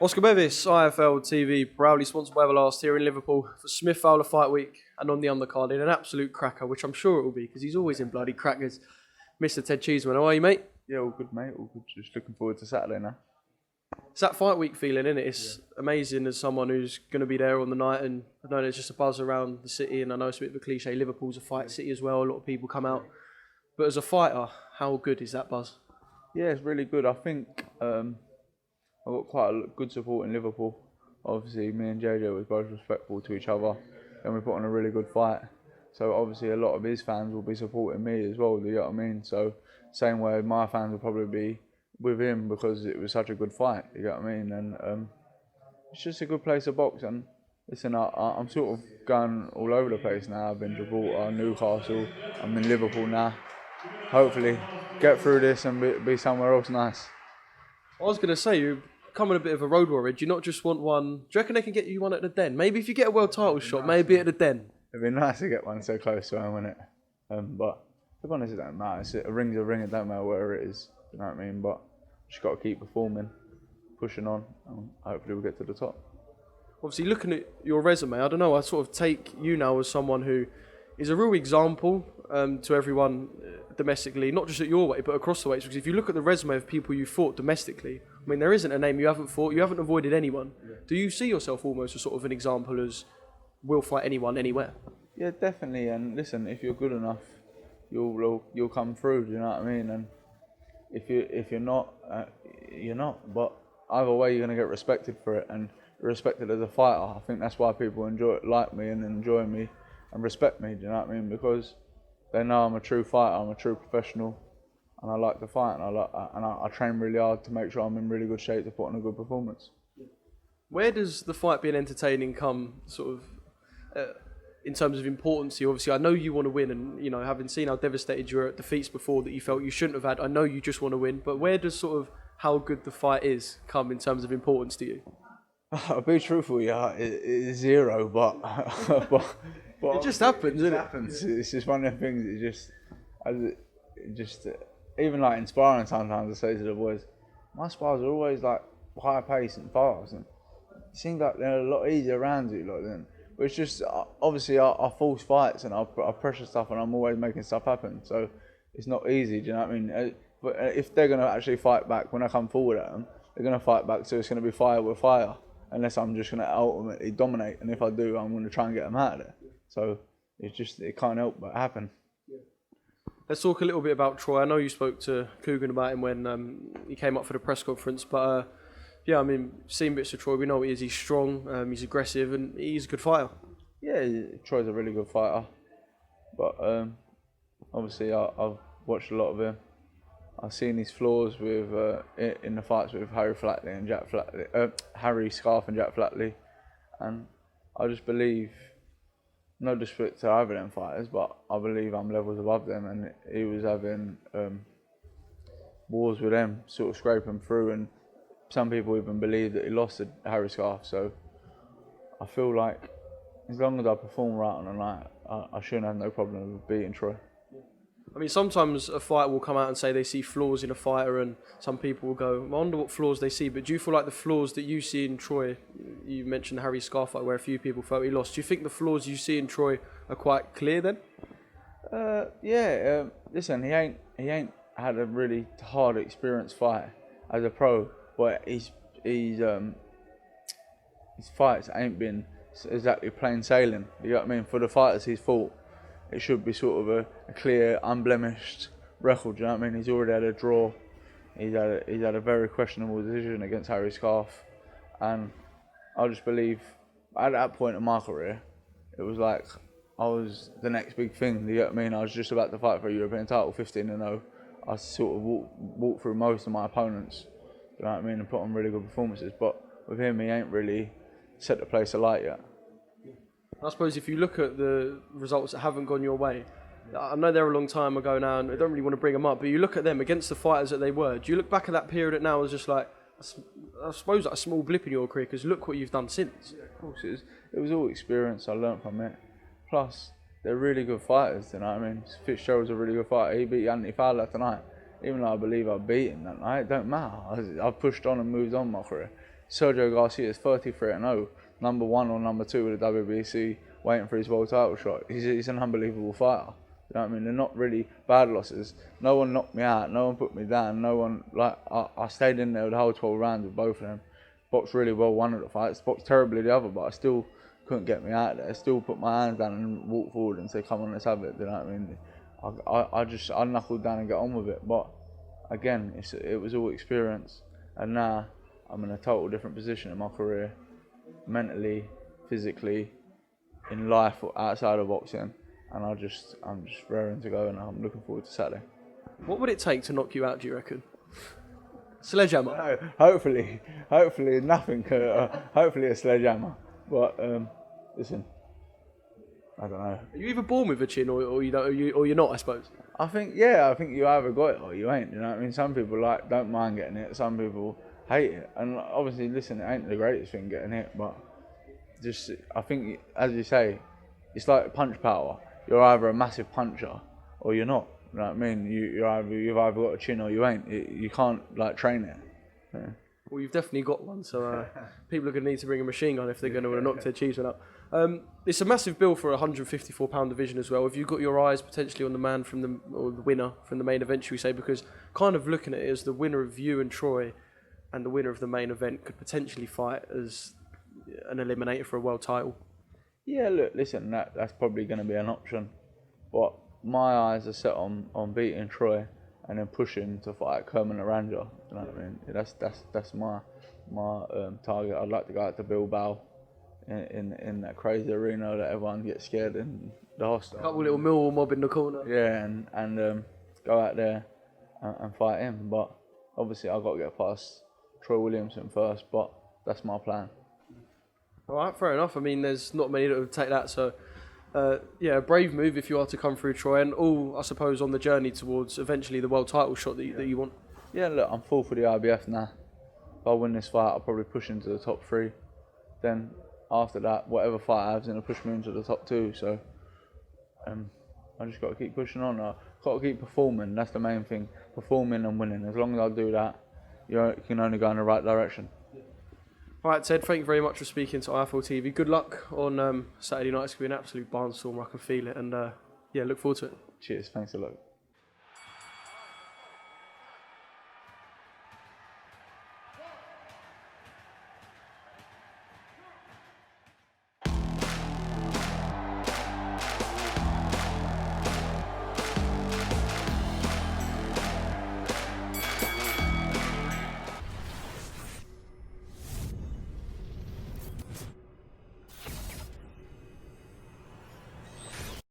Oscar BEVIS, IFL TV, proudly sponsored by Everlast here in Liverpool for Smith Fowler Fight Week, and on the undercard in an absolute cracker, which I'm sure it will be because he's always in bloody crackers. Mr. Ted Cheeseman, how are you, mate? Yeah, all good, mate. All good. Just looking forward to Saturday now. It's that fight week feeling, isn't it? It's amazing as someone who's going to be there on the night, and I know there's just a buzz around the city, and I know it's a bit of a cliche, Liverpool's a fight city as well, a lot of people come out. But as a fighter, how good is that buzz? Yeah, it's really good. I think I've got quite a good support in Liverpool. Obviously, me and JJ was both respectful to each other, and we put on a really good fight. So obviously, a lot of his fans will be supporting me as well. Do you know what I mean? So same way, my fans will probably be with him because it was such a good fight. You know what I mean? And it's just a good place to box. And listen, I'm sort of going all over the place now. I've been Gibraltar, Newcastle. I'm in Liverpool now. Hopefully, get through this and be somewhere else nice. I was going to say, you're becoming a bit of a road warrior. Do you not just want one? Do you reckon they can get you one at the Den? Maybe if you get a world title shot, maybe at the Den. It'd be nice to get one so close to home, wouldn't it? But to be honest, it don't matter. A ring's a ring. It don't matter where it is. You know what I mean? But just got to keep performing, pushing on, and hopefully we'll get to the top. Obviously, looking at your resume, I don't know, I sort of take you now as someone who is a real example to everyone domestically, not just at your weight, but across the weights. Because if you look at the resume of people you fought domestically, I mean, there isn't a name you haven't fought, you haven't avoided anyone. Yeah. Do you see yourself almost as sort of an example as will fight anyone, anywhere? Yeah, definitely. And listen, if you're good enough, you'll come through. Do you know what I mean? And if you're not, you're not. But either way, you're gonna get respected for it, and respected as a fighter. I think that's why people like me and enjoy me and respect me. Do you know what I mean? Because they know I'm a true fighter, I'm a true professional, and I like to fight, and I train really hard to make sure I'm in really good shape to put on a good performance. Where does the fight being entertaining come, sort of, in terms of importance? Obviously, I know you want to win, and you know, having seen how devastated you were at defeats before that you felt you shouldn't have had, I know you just want to win. But where does sort of how good the fight is come in terms of importance to you? I'll be truthful, yeah, it's zero, but it just happens, isn't it? Happens. It's just one of them things. Even like inspiring sometimes. I say to the boys, my spars are always like high pace and fast, and it seems like they're a lot easier around you, like then. But it's just obviously I force fights and I pressure stuff, and I'm always making stuff happen. So it's not easy. Do you know what I mean? But if they're gonna actually fight back when I come forward at them, they're gonna fight back. So it's gonna be fire with fire. Unless I'm just going to ultimately dominate, and if I do, I'm going to try and get them out of there. So it can't help but happen. Yeah. Let's talk a little bit about Troy. I know you spoke to Coogan about him when he came up for the press conference, but yeah, I mean, seeing bits of Troy, we know he is. He's strong, he's aggressive, and he's a good fighter. Yeah, Troy's a really good fighter, but obviously I've watched a lot of him. I've seen his flaws with in the fights with Harry Flatley and Jack Flatley, Harry Scarf and Jack Flatley, and I just believe, no disrespect to either of them fighters, but I believe I'm levels above them, and he was having wars with them, sort of scraping through, and some people even believe that he lost to Harry Scarf. So I feel like as long as I perform right on the night, I shouldn't have no problem with beating Troy. I mean, sometimes a fighter will come out and say they see flaws in a fighter, and some people will go, I wonder what flaws they see. But do you feel like the flaws that you see in Troy, you mentioned Harry Scarf fight where a few people felt he lost, do you think the flaws you see in Troy are quite clear then? Listen, he ain't had a really hard experience fight as a pro, but his fights ain't been exactly plain sailing. You know what I mean? For the fighters he's fought, it should be sort of a clear, unblemished record. You know what I mean? He's already had a draw. He's had a very questionable decision against Harry Scarf, and I just believe at that point in my career, it was like I was the next big thing. You know what I mean? I was just about to fight for a European title, 15-0. I sort of walked through most of my opponents. You know what I mean? And put on really good performances. But with him, he ain't really set the place alight yet. I suppose if you look at the results that haven't gone your way, I know they're a long time ago now, and I don't really want to bring them up, but you look at them against the fighters that they were. Do you look back at that period now as just like, I suppose, like a small blip in your career, because look what you've done since? Yeah, of course, it was all experience. I learned from it. Plus, they're really good fighters, you know what I mean? Fitzgerald's a really good fighter. He beat Anthony Fowler tonight. Even though I believe I beat him that night, it don't matter. I pushed on and moved on my career. Sergio Garcia is 33-0, number 1 or number 2 with the WBC, waiting for his world title shot. He's an unbelievable fighter. You know what I mean? They're not really bad losses. No one knocked me out. No one put me down. No one, like, I stayed in there the whole 12 rounds with both of them. Boxed really well one of the fights. Boxed terribly the other, but I still couldn't get me out there. I still put my hands down and walk forward and say, come on, let's have it. You know what I mean? I knuckled down and get on with it. But again, it was all experience. And now I'm in a total different position in my career. Mentally, physically, in life outside of boxing. And I'm just raring to go, and I'm looking forward to Saturday. What would it take to knock you out, do you reckon? Sledgehammer? No, hopefully nothing. Hopefully a sledgehammer. But listen, I don't know. Are you either born with a chin, or you don't, or you're not? I suppose. I think you either got it or you ain't. You know what I mean? Some people don't mind getting it. Some people hate it, and obviously, listen, it ain't the greatest thing getting hit, but just I think, as you say, it's like punch power. You're either a massive puncher or you're not. You know what I mean? You've either got a chin or you ain't. You can't like train it. Yeah. Well, you've definitely got one, so people are going to need to bring a machine gun if they're going to knock their Cheeseman out. It's a massive bill for a £154 division as well. Have you got your eyes potentially on the man or the winner from the main event, should we say? Because kind of looking at it as the winner of you and Troy and the winner of the main event could potentially fight as an eliminator for a world title. Yeah, look, listen, that's probably going to be an option, but my eyes are set on beating Troy and then pushing to fight Kerman Aranja. You know what I mean? That's my target. I'd like to go out to Bilbao in that crazy arena that everyone gets scared in the hostel. Couple little Millwall mob in the corner. Yeah, and go out there and fight him. But obviously I've got to get past Troy Williamson first. But that's my plan. All right, fair enough. I mean, there's not many that would take that, so a brave move if you are to come through Troy, and all, I suppose, on the journey towards eventually the world title shot that you want. Yeah, look, I'm full for the IBF now. If I win this fight, I'll probably push into the top 3. Then after that, whatever fight I have is going to push me into the top 2. So I just got to keep pushing on. I've got to keep performing. That's the main thing. Performing and winning. As long as I do that, you can only go in the right direction. All right, Ted, thank you very much for speaking to IFL TV. Good luck on Saturday night. It's going to be an absolute barnstormer. I can feel it. And, look forward to it. Cheers. Thanks a lot.